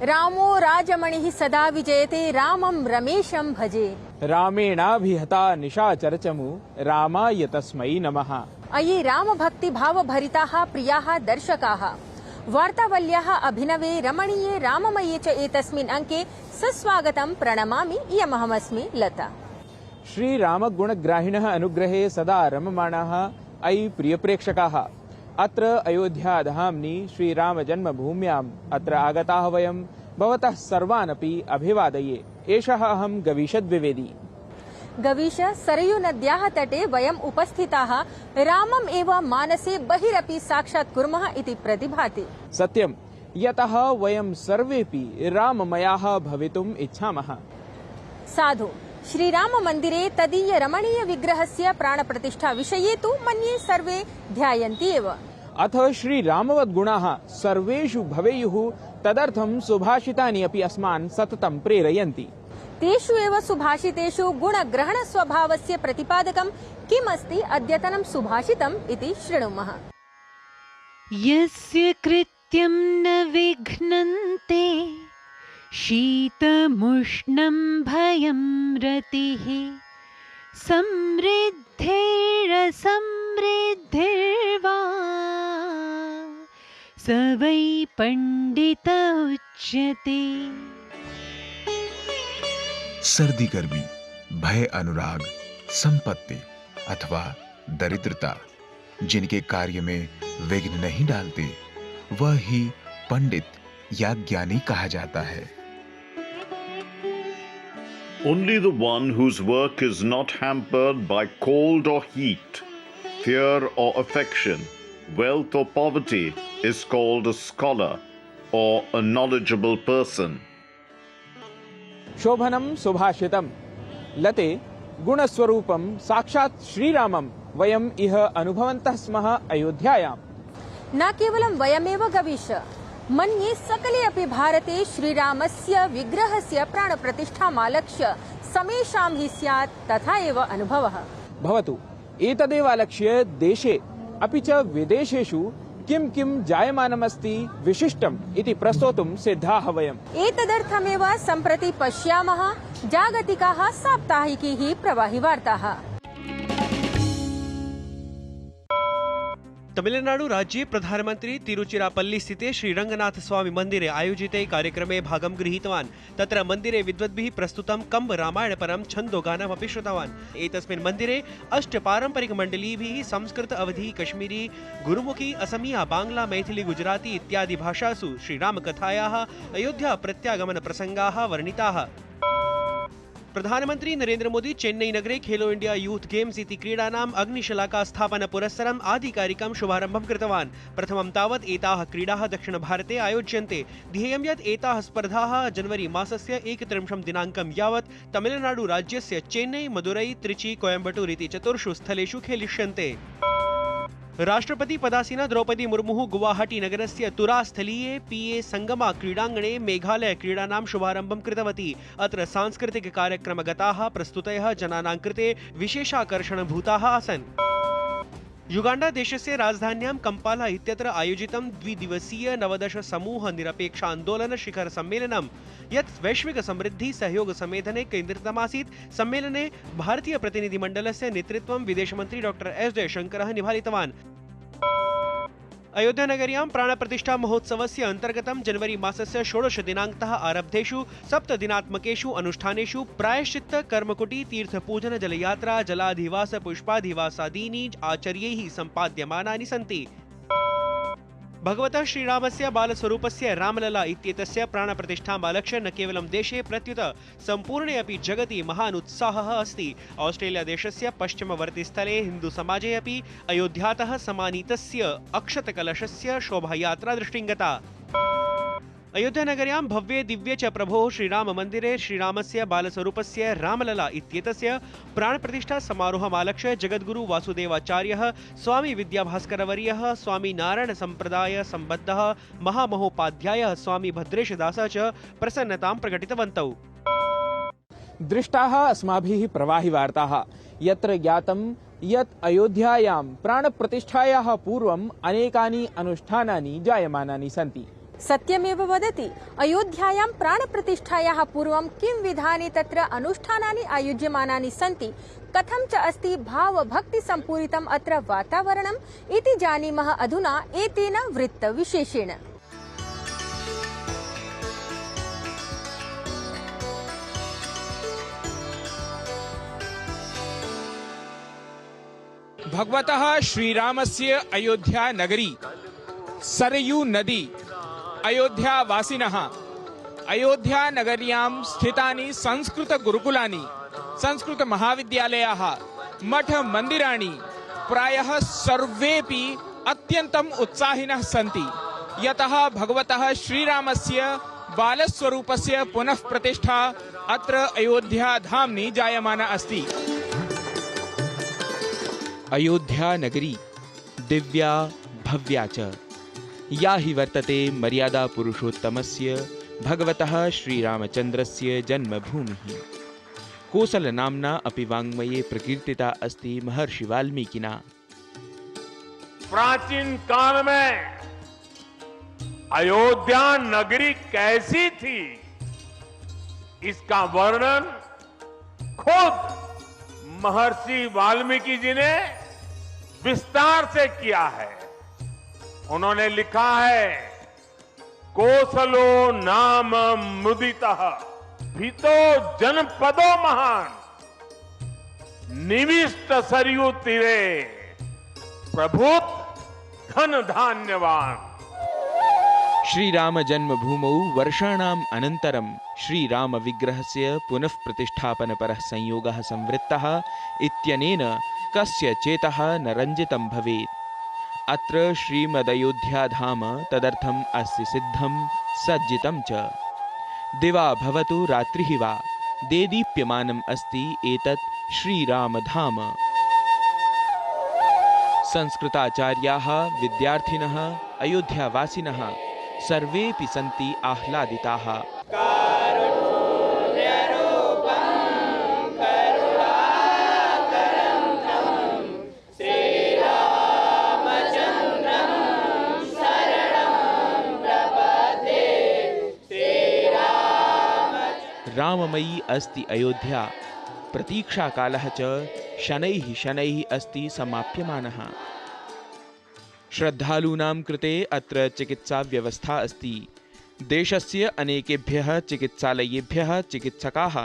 रामो राजमणिः सदा विजयते रामं रमेशं भजे। रामेणाभिहता निशाचरचमु रामाय तस्मै नमः। अये रामभक्ति भावभरिताः प्रियाः दर्शकाः, वार्तावल्याः अभिनवे रमणीये राममये च एतस्मिन् अंके सस्वागतं प्रणमामि। इयमहमस्मि लता। श्रीरामगुणग्राहिणः अनुग्रहे सदा रममाणाः अयि प्रियप्रेक्षकाः, अत्र अयोध्याधाम्नि श्रीरामजन्मभूम्याम् अत्र आगताः वयं भवतः सर्वानपि अभिवादये। एषः अहं गवीशद्विवेदी। गवीश, सरयूनद्याः तटे वयम् उपस्थिताः रामम् एव मानसे बहिरपि साक्षात् कुर्मः इति प्रतिभाति। सत्यं, यतः वयं सर्वेपि राममयाः भवितुम् इच्छामः। साधु, श्रीराममन्दिरे तदीय रमणीय विग्रहस्य प्राणप्रतिष्ठा विषये तु मन्ये सर्वे ध्यायन्ति एव। अथ श्रीरामवद्गुणाः सर्वेषु भवेयुः, तदर्थं सुभाषितानि अपि अस्मान् सततं प्रेरयन्ति। तेषु एव सुभाषितेषु गुणग्रहणस्वभावस्य प्रतिपादकं किमस्ति अद्यतनं सुभाषितम् इति शृणुमः। यस्य कृत्यं न विघ्नन्ते शीतमुष्णं भयं रतिः समृद्धिरसमृद्धिर्वा स वै पंडित उच्यते। सर्दी गर्मी, भय अनुराग, संपत्ति अथवा दरिद्रता जिनके कार्य में विघ्न नहीं डालते, वह ही पंडित या ज्ञानी कहा जाता है। Only the one whose work is not hampered by cold or heat, fear or affection, wealth or poverty is called a scholar or a knowledgeable person. शोभनं सुभाषितं लते गुणस्वरूपं साक्षात् श्रीरामं वयम् इह अनुभवन्तः स्मः अयोध्यायाम्। न केवलं वयमेव गवीश, मन्ये सकले अपि भारते श्रीरामस्य विग्रहस्य प्राणप्रतिष्ठामालक्ष्य समेषां हि स्यात् तथा एव अनुभवः। भवतु, एतदेव आलक्ष्य देशे अपि च विदेशेषु किं किं जायमानमस्ति विशिष्टम् इति प्रस्तोतुं सिद्धाः वयम्। एतदर्थमेव सम्प्रति पश्यामः जागतिकाः साप्ताहिकीः प्रवाहि वार्ताः। तमिलनाडु राज्ये प्रधानमन्त्री तिरुचिरापल्ली स्थिते श्रीरंगनाथ स्वामी मन्दिरे आयोजिते कार्यक्रमे भागं गृहीतवान्। तत्र मन्दिरे विद्वद्भिः प्रस्तुतं कम्ब रामायणपरं छन्दोगानमपि श्रुतवान्। एतस्मिन् मन्दिरे 8 पारम्परिकमण्डलीभिः संस्कृत, अवधी, कश्मीरी, गुरुमुखी, असमिया, बाङ्ग्ला, मैथिली, गुजराती इत्यादि भाषासु श्रीरामकथायाः अयोध्या प्रत्यागमन प्रसङ्गाः वर्णिताः। प्रधानमन्त्री नरेन्द्र मोदी चेन्नई नगरे खेलो इंडिया यूथ गेम्स इति क्रीडानाम् अग्निशलाका स्थापन पुरस्सरम् आधिकारिकं शुभारम्भं कृतवान्। प्रथमं तावत् एताः क्रीडाः दक्षिणभारते आयोज्यन्ते। ध्येयं यत् एताः स्पर्धाः जनवरी मासस्य 31 दिनाङ्कं यावत् तमिलनाडु राज्यस्य चेन्नई, मदुरै, त्रिची, कोयम्बटूर इति 4 स्थलेषु खेलिष्यन्ते। राष्ट्रपति पदासीना द्रौपदी मुर्मुः गुवाहाटी नगरस्य तुरास्थलीये पीए संगमा क्रीडाङ्गणे मेघालय क्रीडानां शुभारम्भं कृतवती। अत्र सांस्कृतिक कार्यक्रमगताः प्रस्तुतयः जनानां कृते विशेषाकर्षणभूताः आसन्। युगाण्डा देशस्य राजधान्यां कम्पाला इत्यत्र आयोजितं द्विदिवसीय 19 समूह निरपेक्षान्दोलन शिखर सम्मेलनं यत् वैश्विक समृद्धि सहयोग समेधने केन्द्रितमासीत्। सम्मेलने भारतीय प्रतिनिधिमण्डलस्य नेतृत्वं विदेशमन्त्री डॉ एस जयशंकरः निभालितवान्। अयोध्यानगर्यां प्राणप्रतिष्ठा महोत्सवस्य अन्तर्गतं जनवरी मासस्य 16 दिनाङ्कतः आरब्धेषु 7 दिनात्मकेषु अनुष्ठानेषु प्रायश्चित्त, कर्मकुटी, तीर्थपूजन, जलयात्रा, जलाधिवास, पुष्पाधिवासादीनि आचर्यैः सम्पाद्यमानानि सन्ति। भगवतः श्रीरामस्य बालस्वरूपस्य रामलला इत्येतस्य प्राणप्रतिष्ठामालक्ष्य न केवलं देशे प्रत्युत सम्पूर्णे अपि जगति महान् उत्साहः अस्ति। ऑस्ट्रेलिया देशस्य पश्चिमवर्तिस्थले हिन्दुसमाजे अपि अयोध्यातः समानीतस्य अक्षतकलशस्य शोभायात्रा दृष्टिं गता। अयोध्यानगर्यां भव्ये दिव्ये च प्रभोः श्रीराममन्दिरे श्रीरामस्य बालस्वरूपस्य रामलला इत्येतस्य प्राणप्रतिष्ठा समारोहमालक्ष्य जगद्गुरु वासुदेवाचार्यः, स्वामी विद्याभास्करवर्यः, स्वामी नारायण सम्प्रदाय सम्बद्धः महामहोपाध्यायः स्वामी भद्रेशदासः च प्रसन्नतां प्रकटितवन्तौ। दृष्टाः अस्माभिः प्रवाहिवार्ताः यत्र ज्ञातं यत् अयोध्यायां प्राणप्रतिष्ठायाः पूर्वम् अनेकानि अनुष्ठानानि जायमानानि सन्ति। सत्यमेव वदति। अयोध्यायां प्राणप्रतिष्ठायाः पूर्वं किं विधानि तत्र अनुष्ठानानि आयोज्यमानानि सन्ति, कथं च अस्ति भावभक्तिसम्पूरितम् अत्र वातावरणम् इति जानीमः अधुना एतेन वृत्तविशेषेण। भगवतः श्रीरामस्य अयोध्या नगरी सरयू नदी अयोध्यावासिनः अयोध्या नगर्यां स्थितानि संस्कृत गुरुकुलानि, संस्कृत महाविद्यालयाः, मठ मन्दिराणि प्रायः सर्वेपि अत्यन्तम् उत्साहिनः सन्ति, यतः भगवतः श्रीरामस्य बालस्वरूपस्य पुनः प्रतिष्ठा अत्र अयोध्याधाम्नि जायमाना अस्ति। अयोध्या नगरी दिव्या भव्या च या हि वर्तते मर्यादा पुरुषोत्तमस्य भगवतः श्रीरामचन्द्रस्य जन्मभूमिः। कोसल नाम्ना अपि वाङ्मये प्रकीर्तिता अस्ति महर्षि वाल्मीकिना। प्राचीन काल में अयोध्या नगरी कैसी थी, इसका वर्णन खुद महर्षि वाल्मीकि जी ने विस्तार से किया है। उन्होंने लिखा है, कोसलो नाम मुदितः भीतो जनपदो महान निविष्ट सरयू तीरे प्रभुत धन धान्यवान। श्रीराम जन्मभूमौ वर्षाणाम् अनन्तरं श्रीराम विग्रहस्य पुनः प्रतिष्ठापनपरः संयोगः संवृत्तः इत्यनेन कस्य चेतः न रञ्जितं भवेत्। अत्र श्रीमदयोध्याधाम तदर्थम् अस्ति सिद्धं सज्जितं च। दिवा भवतु रात्रिः वा देदीप्यमानम् अस्ति एतत् श्रीरामधाम। संस्कृताचार्याः, विद्यार्थिनः, अयोध्यावासिनः सर्वेऽपि सन्ति आह्लादिताः। राममयी अस्ति अयोध्या, प्रतीक्षाकालः च शनैः शनैः अस्ति समाप्यमानः। श्रद्धालूनां कृते अत्र चिकित्साव्यवस्था अस्ति। देशस्य अनेकेभ्यः चिकित्सालयेभ्यः चिकित्सकाः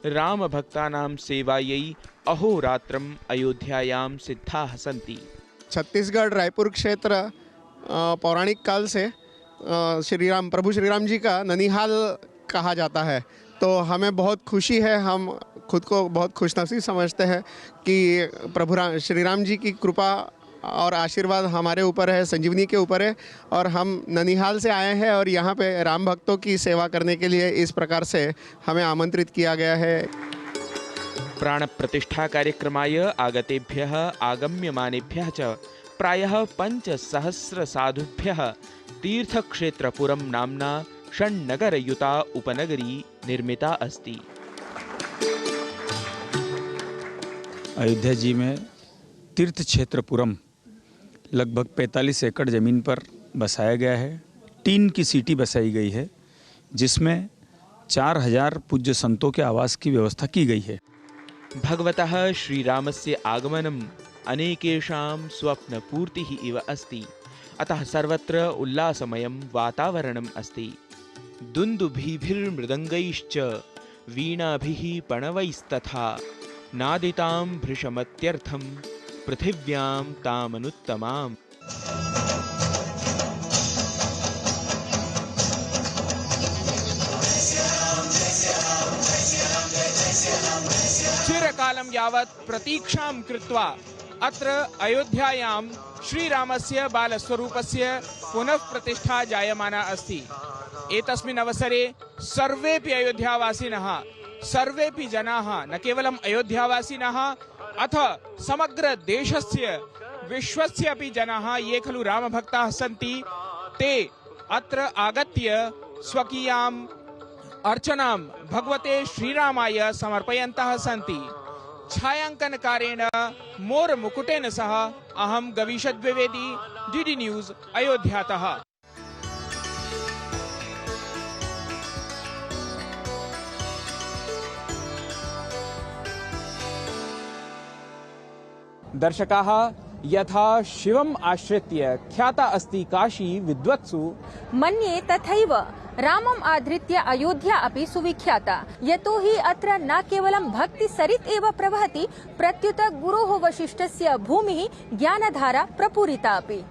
रामभक्तानां सेवायै अहोरात्रम् अयोध्यायां सिद्धाः सन्ति। छत्तीसगढ़ रायपुर क्षेत्र पौराणिक काल से प्रभु श्रीराम जी का ननिहाल कहा जाता है, तो हमें बहुत खुशी है। हम खुद को बहुत खुशनसीब समझते हैं कि प्रभु श्री राम जी की कृपा और आशीर्वाद हमारे ऊपर है, संजीवनी के ऊपर है, और हम ननिहाल से आए हैं और यहाँ पे राम भक्तों की सेवा करने के लिए इस प्रकार से हमें आमंत्रित किया गया है। प्राण प्रतिष्ठा कार्यक्रमाय आगतेभ्यः आगम्यमानेभ्यः च प्रायः 5,000 साधुभ्यः तीर्थक्षेत्रपुरं नाम्ना षण्नगरयुता उपनगरी निर्मिता अस्ति। अयोध्या जी में तीर्थ क्षेत्रपुरम लगभग 45 एकड़ ज़मीन पर बसाया गया है। टीन की सिटी बसाई गई है, जिसमें 4,000 पूज्य संतों के आवास की व्यवस्था की गई है। भगवतः श्रीरामस्य आगमनम् अनेकेषां स्वप्नपूर्तिः इव अस्ति, अतः सर्वत्र उल्लासमयं वातावरणम् अस्ति। दुन्दुभिर्मृदङ्गैश्च वीणाभिः पणवैस्तथा नादितां भृशमत्यर्थं पृथिव्यां तामनुत्तमाम्। कालं यावत् प्रतीक्षां कृत्वा अत्र अयोध्यायां श्रीरामस्य बालस्वरूपस्य पुनः प्रतिष्ठा जायमाना अस्ति। एतस्मिन् अवसरे सर्वेपि अयोध्यावासिनः, सर्वेपि जनाः, न केवलम् अयोध्यावासिनः अथ समग्र देशस्य विश्वस्य अपि जनाः ये खलु रामभक्ताः सन्ति, ते अत्र आगत्य स्वकीयाम् अर्चनां भगवते श्रीरामाय समर्पयन्तः सन्ति। छायांकनकारेण मोर मुकुटेन सह अहं गवीश द्विवेदी, डीडी न्यूज़ अयोध्यातः। दर्शकाः, यथा शिवम् आश्रित्य ख्याता अस्ति काशी विद्वत्सु, मन्ये तथैव रामम् आधृत्य अयोध्या अपि सुविख्याता। यतो हि अत्र न केवलं भक्ति सरित् एव प्रवहति, प्रत्युत गुरोः वसिष्ठस्य भूमिः ज्ञानधारा प्रपूरिता अपि।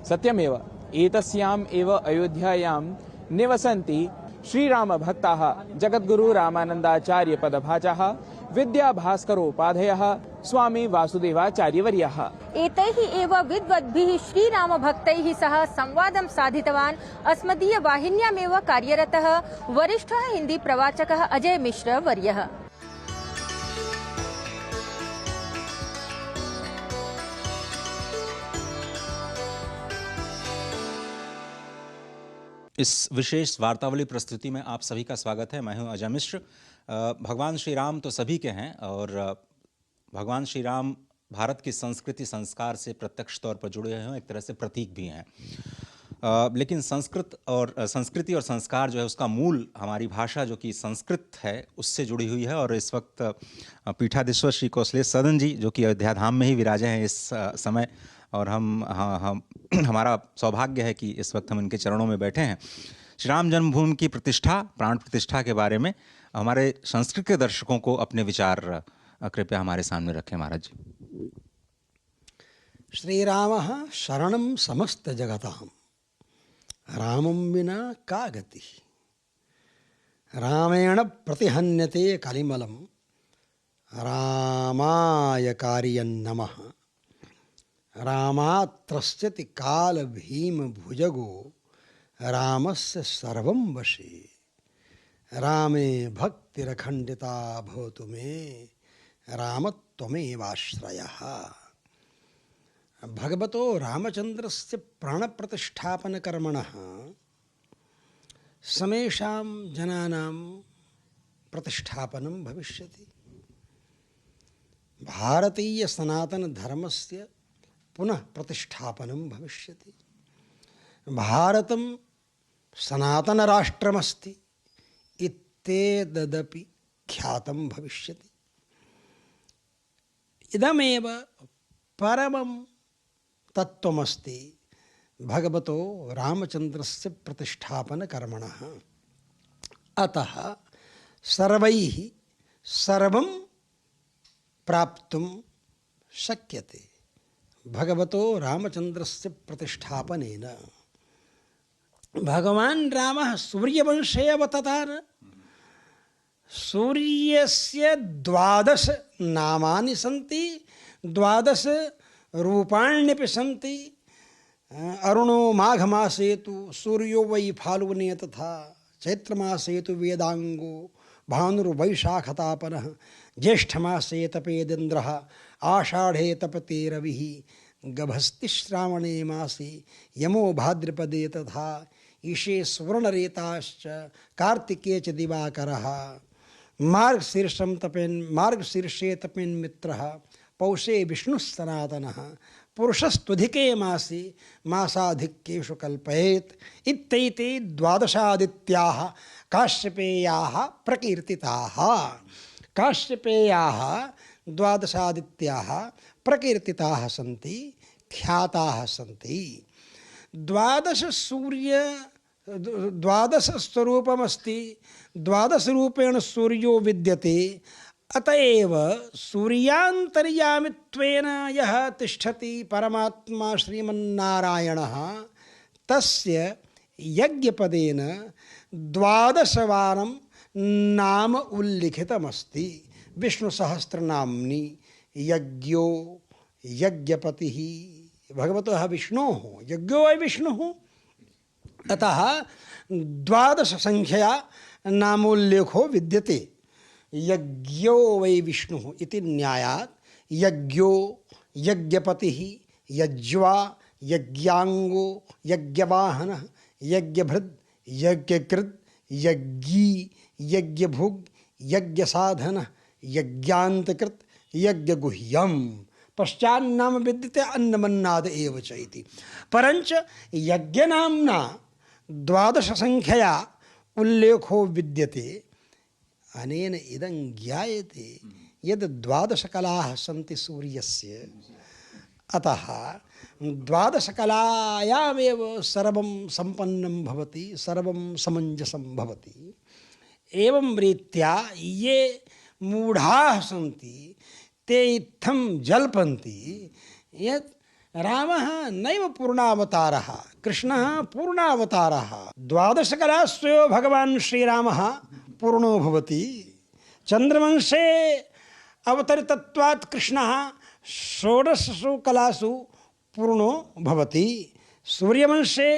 सत्यमेव, एतस्याम् एव अयोध्यायां निवसन्ति श्रीराम भक्ताः जगद्गुरु रामानन्दाचार्य पदभाजः, विद्याभास्करोपाध्यायः, स्वामी वासुदेवाचार्यवर्यः। एतैः एव विद्वद्भिः श्रीराम भक्तैः सह संवादं साधितवान् अस्मदीय वाहिन्यामेव कार्यरतः वरिष्ठः हिंदी प्रवाचकः अजय मिश्र वर्यः। इस विशेष वार्तावली प्रस्तुति में आप सभी का स्वागत है। मैं हूं अजय मिश्र। भगवान श्री राम तो सभी के हैं और भगवान श्री राम भारत की संस्कृति संस्कार से प्रत्यक्ष तौर पर जुड़े हुए हैं, एक तरह से प्रतीक भी हैं। लेकिन संस्कृति और संस्कार जो है उसका मूल हमारी भाषा जो कि संस्कृत है उससे जुड़ी हुई है। और इस वक्त पीठाधीश्वर श्री कौशलेश सदन जी जो कि अयोध्या धाम में ही विराजे हैं इस समय, और हमारा सौभाग्य है कि इस वक्त हम इनके चरणों में बैठे हैं। श्री राम जन्मभूमि की प्रतिष्ठा, प्राण प्रतिष्ठा के बारे में हमारे संस्कृत के दर्शकों को अपने विचार कृपया हमारे सामने रखें महाराज जी। श्रीरामः शरणं समस्त जगतां, रामं विना का गतिः, रामेण प्रतिहन्यते कलिमलं, रामाय कार्यं नमः, रामात्रस्यति काल भीम भुजगो, रामस्य सर्वं वशे, रामे भक्तिरखण्डिता भवतु मे, रामत्वमेवाश्रयः। भगवतो रामचन्द्रस्य प्राणप्रतिष्ठापनकर्मणः समेषां जनानां प्रतिष्ठापनं भविष्यति। भारतीय सनातन धर्मस्य पुनः प्रतिष्ठापनं भविष्यति। भारतं सनातन राष्ट्रमस्ति इत्येतदपि ख्यातं भविष्यति। इदमेव परमं तत्त्वमस्ति भगवतो रामचन्द्रस्य प्रतिष्ठापनकर्मणः। अतः सर्वैः सर्वं प्राप्तुं शक्यते भगवतो रामचन्द्रस्य प्रतिष्ठापनेन। भगवान् रामः सूर्यवंशे अवततार। सूर्यस्य 12 नामानि सन्ति, 12 रूपाण्यपि सन्ति। अरुणो माघमासे तु सूर्यो वै फाल्गुने तथा, चैत्रमासे तु वेदांगो, भानुर्वैशाखतापनः, ज्येष्ठमासे तपेदिन्द्रः, आषाढ़े तपते रविः, गभस्ति श्रावणे मासे यमो भाद्रपदे तथा, ईशे सुवर्णरेताश्च कार्तिके च दिवाकरः, मार्गशीर्षे तपेन् मित्रः, पौषे विष्णुः सनातनः, पुरुषस्त्वधिके मासे मासाधिक्येषु कल्पयेत्। इत्येते 12 आदित्याः काश्यपेयाः प्रकीर्तिताः। काश्यपेयाः 12 आदित्याः प्रकीर्तिताः सन्ति, ख्याताः सन्ति। 12 स्वरूपमस्ति, 12 रूपेण सूर्यो विद्यते। अतएव सूर्यान्तर्यामित्वेन यः तिष्ठति परमात्मा श्रीमन्नारायणः, तस्य यज्ञपदेन 12 वारं नाम उल्लिखितमस्ति। विष्णु सहस्त्र नाम्नि यज्ञो यज्ञपति भगवतः विष्णोः यज्ञो वै विष्णुः अतः 12 संख्यया नामोल्लेखो विद्यते। यज्ञो वै विष्णुः इति न्यायात् यज्ञो यज्ञपतिः यज्वा यज्ञांगो यज्ञवाहनः यज्ञभृद् यज्ञकृत् यज्ञी यज्ञभुग् यज्ञसाधनः यज्ञान्तकृत् यज्ञगुह्यम् पश्चान्नाम विद्यते अन्नमन्नाद एव च इति। परञ्च यज्ञनाम्ना 12 संख्यया उल्लेखो विद्यते। अनेन इदं ज्ञायते यद् 12 कलाः सन्ति सूर्यस्य, अतः 12 कलायामेव सर्वं सम्पन्नं भवति, सर्वं समञ्जसं भवति। एवं रीत्या ये मूढाः सन्ति ते इत्थं जल्पन्ति यत् रामः नैव पूर्णावतारः, कृष्णः पूर्णावतारः। 12 कलास्वेव भगवान् श्रीरामः पूर्णो भवति। चन्द्रवंशे अवतरितत्वात् कृष्णः 16 कलासु पूर्णो भवति। सूर्यवंशे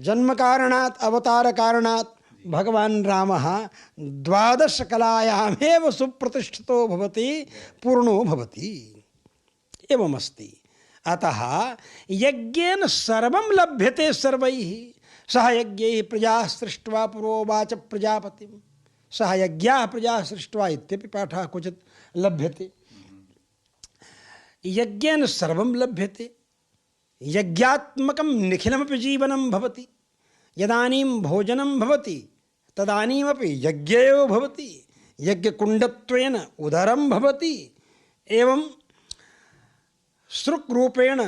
जन्मकारणात् अवतारकारणात् भगवान् रामः 12 कलायामेव सुप्रतिष्ठितो भवति, पूर्णो भवति। एवमस्ति। अतः यज्ञेन सर्वं लभ्यते सर्वैः। सह यज्ञैः प्रजाः सृष्ट्वा पुरोवाच प्रजापतिं सह यज्ञाः प्रजाः सृष्ट्वा इत्यपि पाठः क्वचित् लभ्यते। यज्ञेन सर्वं लभ्यते। यज्ञात्मकं निखिलमपि जीवनं भवति। यदानीं भोजनं भवति तदानीमपि यज्ञ एव भवति। यज्ञकुण्डत्वेन उदरं भवति। एवं सृक्रूपेण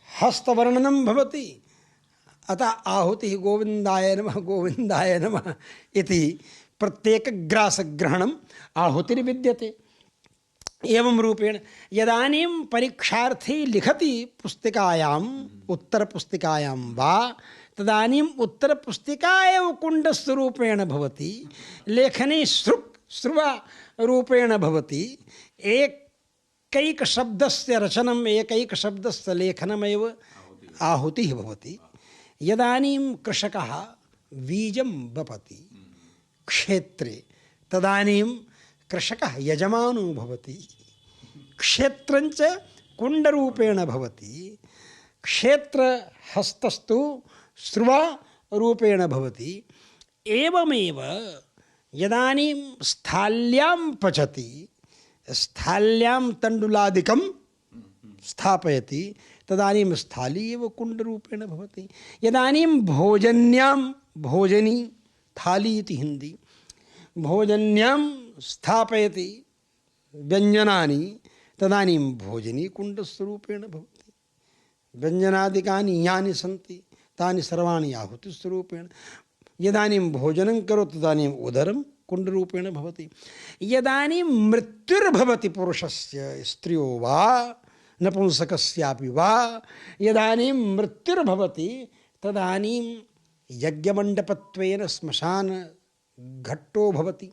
हस्तवर्णनं भवति। अतः आहुतिः गोविन्दाय नमः गोविन्दाय नमः इति प्रत्येकग्रासग्रहणम् आहुतिर्विद्यते। एवं रूपेण यदानीं परीक्षार्थी लिखति पुस्तिकायाम् उत्तरपुस्तिकायां वा तदानीम् उत्तरपुस्तिका एव कुण्डस्वरूपेण भवति। लेखने श्रुवा रूपेण भवति। एकैकशब्दस्य रचनम् एकैकशब्दस्य लेखनमेव आहुतिः भवति। यदानीं कृषकः बीजं वपति क्षेत्रे तदानीं कृषकः यजमानो भवति। क्षेत्रञ्च कुण्डरूपेण भवति। क्षेत्रहस्तस्तु श्रुवा रूपेण भवति। एवमेव यदानीं स्थाल्यां पचति, स्थाल्यां तण्डुलादिकं स्थापयति तदानीं स्थाली एव कुण्डरूपेण भवति। यदानीं भोजन्यां भोजनी थाली इति हिंदी भोजन्यां स्थापयति व्यञ्जनानि तदानीं भोजनी कुण्डस्वरूपेण भवति। व्यञ्जनादिकानि यानि सन्ति तानि सर्वाणि आहुतिस्वरूपेण। यदानीं भोजनं करोति तदानीम् उदरं कुण्डरूपेण भवति। यदानीं मृत्युर्भवति पुरुषस्य स्त्रियो वा नपुंसकस्यापि वा यदानीं मृत्युर्भवति तदानीं यज्ञमण्डपत्वेन श्मशान घट्टो भवति।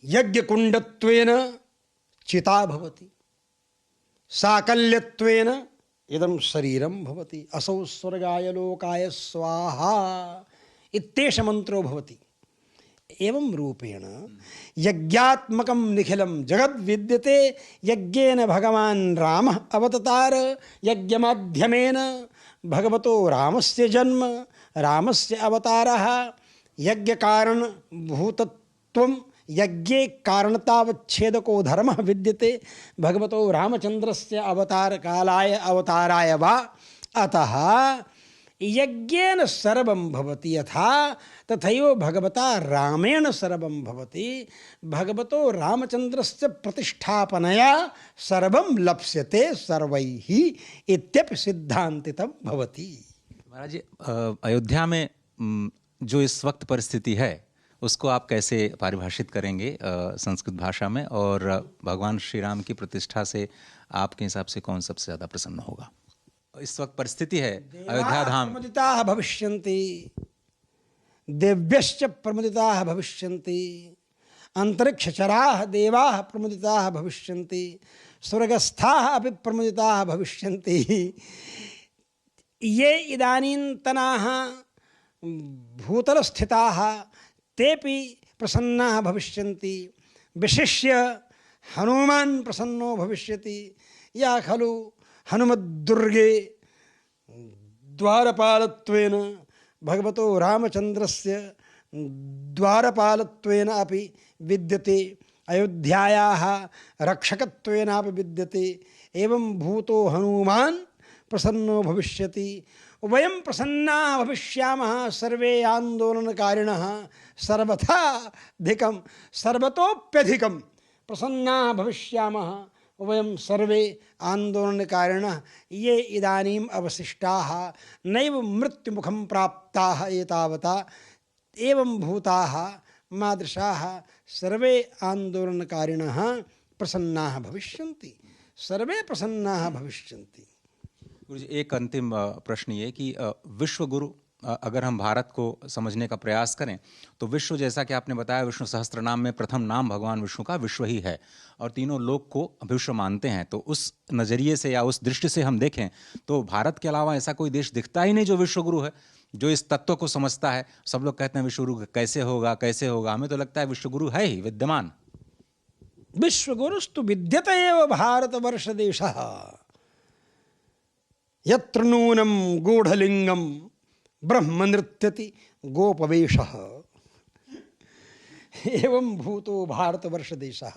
यज्ञकुण्डत्वेन चिता भवति। साकल्यत्वेन इदं शरीरं भवति। असौ स्वर्गाय लोकाय स्वाहा इत्येष मन्त्रो भवति। एवं रूपेण यज्ञात्मकं निखिलं जगद् विद्यते। यज्ञेन भगवान् रामः अवततार। यज्ञमाध्यमेन भगवतो रामस्य जन्म, रामस्य अवतारः। यज्ञकारणभूतत्वं यज्ञे कारणतावच्छेदको धर्मः विद्यते भगवतो रामचन्द्रस्य अवतारकालाय अवताराय वा। अतः यज्ञेन सर्वं भवति यथा तथैव भगवता रामेण सर्वं भवति। भगवतो रामचन्द्रस्य प्रतिष्ठापनया सर्वं लप्स्यते सर्वैः इत्यपि सिद्धान्तितं भवति। महाराज जी, अयोध्या में जो इस वक्त परिस्थिति है उसको आप कैसे परिभाषित करेंगे संस्कृत भाषा में, और भगवान श्री राम की प्रतिष्ठा से आपके हिसाब से कौन सबसे ज़्यादा प्रसन्न होगा? इस वक्त परिस्थिति है अयोध्या धाम मुदिताः भविष्यन्ति देव्यश्च प्रमुदिताः भविष्यन्ति, अंतरिक्षचराः देवाः प्रमुदिताः भविष्यन्ति, स्वर्गस्थाः अपि प्रमुदिताः भविष्यन्ति। ये इदानीन्तनाः भूतलस्थिताः तेपि प्रसन्नाः भविष्यन्ति। विशिष्य हनुमान् प्रसन्नो भविष्यति। या खलु हनुमद्दुर्गे द्वारपालत्वेन भगवतो रामचन्द्रस्य द्वारपालत्वेन अपि विद्यते, अयोध्यायाः रक्षकत्वेनापि विद्यते। एवं भूतो हनुमान् प्रसन्नो भविष्यति। वयं प्रसन्नाः भविष्यामः सर्वे आन्दोलनकारिणः सर्वथाधिकं सर्वतोप्यधिकं प्रसन्नाः भविष्यामः वयं सर्वे आन्दोलनकारिणः ये इदानीम् अवशिष्टाः नैव मृत्युमुखं प्राप्ताः एतावता एवं भूताः मादृशाः सर्वे आन्दोलनकारिणः प्रसन्नाः भविष्यन्ति, सर्वे प्रसन्नाः भविष्यन्ति। गुरु जी, एक अंतिम प्रश्न ये कि विश्व गुरु अगर हम भारत को समझने का प्रयास करें तो विश्व, जैसा कि आपने बताया, विष्णु सहस्त्रनाम में प्रथम नाम भगवान विष्णु का विश्व ही है और तीनों लोक को विश्व मानते हैं। तो उस नज़रिए से या उस दृष्टि से हम देखें तो भारत के अलावा ऐसा कोई देश दिखता ही नहीं जो विश्व गुरु है, जो इस तत्व को समझता है। सब लोग कहते हैं विश्व गुरु कैसे होगा कैसे होगा, हमें तो लगता है विश्व गुरु है ही विद्यमान। विश्वगुरुस्तु विद्यते एव भारतवर्ष देशः, यत्र नूनं गूढ़लिंगम ब्रह्म नृत्यति गोपवेशः। एवं भूतो भारतवर्ष देशः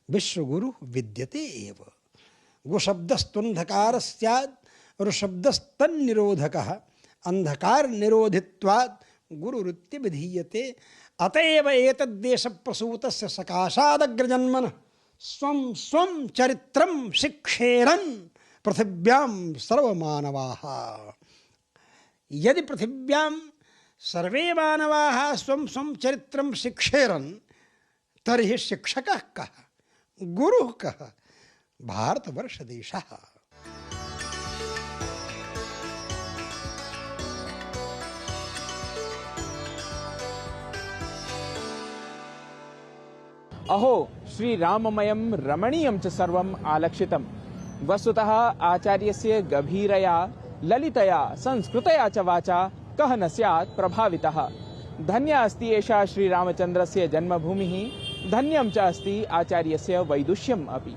विश्वगुरु विद्यते एव। गुशब्दस्तुन्धकार स्यात् ऋशब्दस्तन्निरोधकः, अंधकार निरोधित्वात् गुरुरित्य विधीयते। अतएव एतद्देश प्रसूतस्य सकाशादग्रजन्मनः स्वं स्वं चरित्रं शिक्षेरन् पृथिव्यां सर्वमानवाः। यदि पृथिव्यां सर्वे मानवाः स्वं स्वं चरित्रं शिक्षेरन् तर्हि शिक्षकः कः, गुरुः कः? भारतवर्षदेशः। अहो श्रीराममयं रमणीयं च सर्वम् आलक्षितम्। वस्तुतः आचार्यस्य गभीरया ललितया संस्कृतया च वाचा कः न स्यात् प्रभावितः। धन्या अस्ति एषा श्रीरामचन्द्रस्य जन्मभूमिः, धन्यं च अस्ति आचार्यस्य वैदुष्यम् अपि।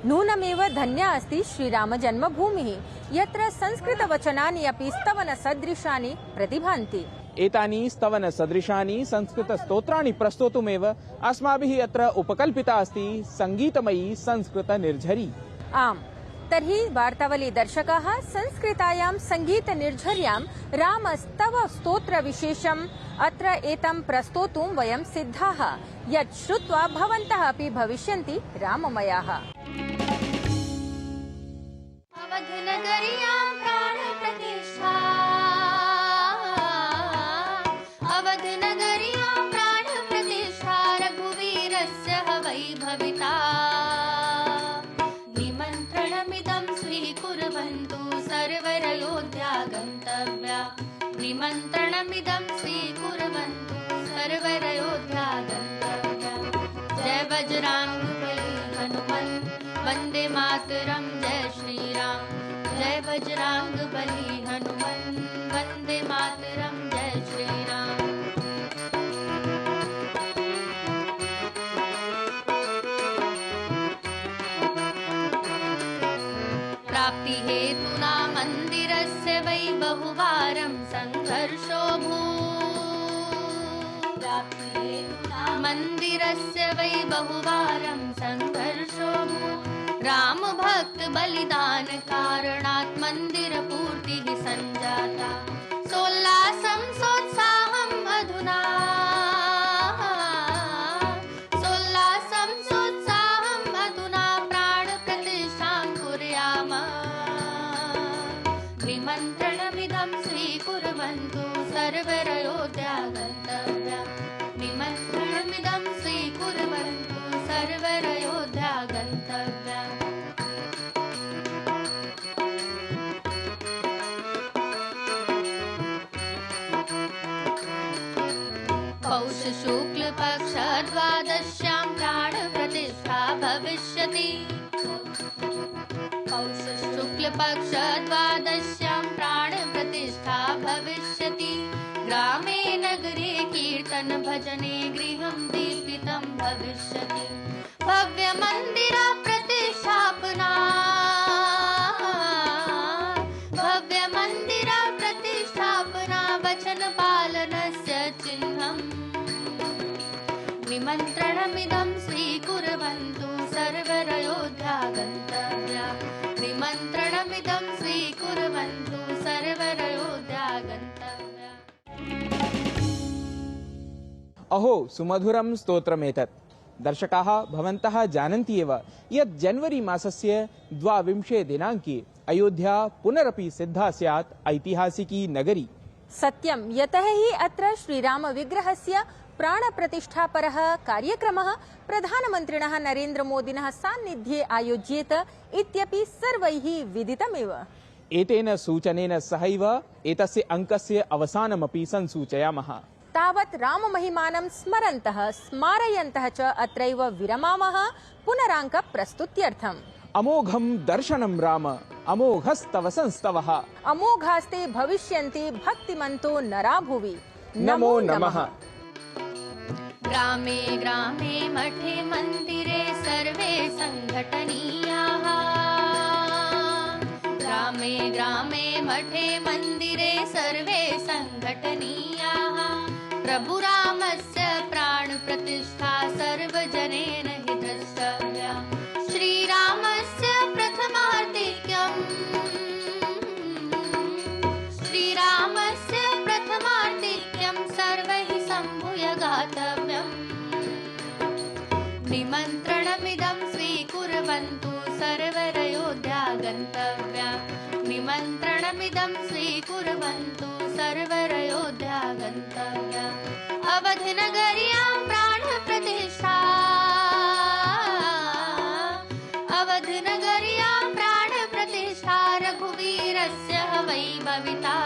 नूनमेव धन्या अस्ति श्रीराम जन्मभूमिः, यत्र संस्कृतवचनानि अपि स्तवनसदृशानि प्रतिभान्ति। एतानि स्तवनसदृशानि संस्कृतस्तोत्राणि प्रस्तोतुमेव अस्माभिः अत्र उपकल्पिता अस्ति संगीतमयी संस्कृतनिर्झरी। आम्, तर्हि वार्तावली दर्शकाः संस्कृतायां संगीतनिर्झर्यां रामस्तव स्तोत्रविशेषम् अत्र एतं प्रस्तोतुं वयं सिद्धाः, यत् श्रुत्वा भवन्तः अपि भविष्यन्ति राममयाः। अवधनगर्यां प्राणप्रतिष्ठा, अवधनगर्यां प्राणप्रतिष्ठा रघुवीरस्य वै भविता। निमन्त्रणमिदं स्वीकुर्वन्तु सर्वरयोध्या गन्तव्या। निमन्त्रणमिदं स्वीकुर्वन्तु सर्वरयोध्या गन्तव्या। जय बजरंगबली हनुमन् वन्दे मातरं, जय श्रीराम। जय बजरंगबली हनुमन् वन्दे मातरं, जय श्रीराम। प्राप्ति हेतुना मन्दिरस्य वै बहुवारं संघर्षोऽभूत्। प्राप्ति हेतुना मन्दिरस्य वै बहुवारं संघर्षोऽभूत्। राम भक्त बलिदान कारणात् मन्दिर पूर्तिः सञ्जाता। सोल्लासं सोत्साहम् अधुना, सोल्लासं सोत्साहम् अधुना प्राणप्रतिष्ठां कुर्याम। निमन्त्रणमिदं स्वीकुर्वन्तु सर्वरयोध्या गन्तव्या। निमन्त्रणमिदं स्वीकुर्वन्तु सर्वरयोध्या गन्तव्या। पौष शुक्ल पक्ष द्वादश्यां प्राण प्रतिष्ठा भविष्यति पौष शुक्ल पक्ष द्वादश्यां प्राण प्रतिष्ठा भविष्यति ग्रामे नगरे कीर्तन भजने गृहं दीपितं भविष्यति भव्य मंदिर प्रतिष्ठापना भव्य मंदिर प्रतिष्ठापना वचन पालनस्य चिह्नम् निमन्त्रणमिदं स्वीकुर्वन्तु सर्वरयोध्या गन्तव्या निमन्त्रणमिदं स्वीकुर्वन्तु सर्वरयोध्या गन्तव्या अहो सुमधुरं स्तोत्रमेतत्। दर्शकाः भवन्तः जानन्ति एव यत् जनवरी मासस्य 22 दिनाङ्के अयोध्या पुनरपि सिद्धा स्यात् ऐतिहासिकी नगरी। सत्यं यतः हि अत्र श्रीराम विग्रहस्य प्राणप्रतिष्ठापरः कार्यक्रमः प्रधानमन्त्रिणः नरेन्द्रमोदिनः सान्निध्ये आयोज्येत इत्यपि सर्वैः विदितमेव। एतेन सूचनेन सहैव एतस्य अङ्कस्य अवसानमपि संसूचयामः। तावत् राममहिमानं स्मरन्तः स्मारयन्तः च अत्रैव विरमामः पुनराङ्क प्रस्तुत्यर्थम्। अमोघं दर्शनं राम अमोघस्तव संस्तवः अमोघास्ते भविष्यन्ति भक्तिमन्तो नरा भुवि नमो नमः। ग्रामे ग्रामे मठे मन्दिरे सर्वे सङ्घटनीयाः ग्रामे ग्रामे मठे मन्दिरे सर्वे सङ्घटनीयाः प्रभुरामस्य प्राणप्रतिष्ठा सर्वजनेन हि द्रष्टव्या श्रीरामस्य प्रथमार्तिक्यम् श्रीरामस्य प्रथमार्तिक्यं सर्वैः सम्भूय गातव्यम् निमन्त्रणमिदं स्वीकुर्वन्तु सर्वरयोध्या गन्तव्या निमन्त्रणमिदं स्वीकुर्वन्तु सर्वरयोध्या गन्तव्या अवधिनगर्यां प्राणप्रतिष्ठा अवधिनगर्यां प्राणप्रतिष्ठा रघुवीरस्य वै भविता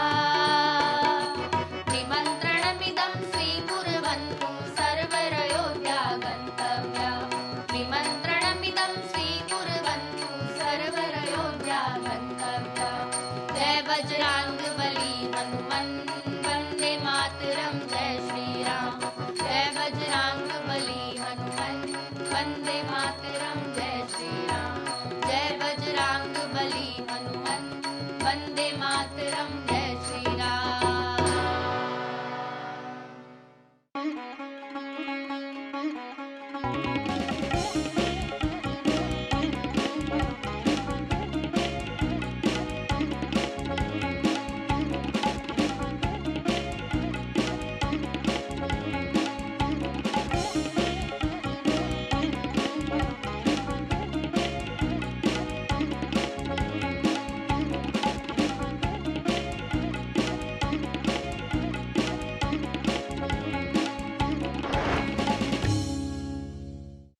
निमन्त्रणमिदं स्वीकुर्वन्तु सर्वरयोध्या गन्तव्या निमन्त्रणमिदं स्वीकुर्वन्तु सर्वरयोध्या गन्तव्या जय बजरंगबली हनुमन् वन्दे मातरं जय श्रीराम जय बजरंगबली हनुमन् वन्दे मातरं जय श्रीराम जय बजरंगबली हनुमन् वन्दे मातरं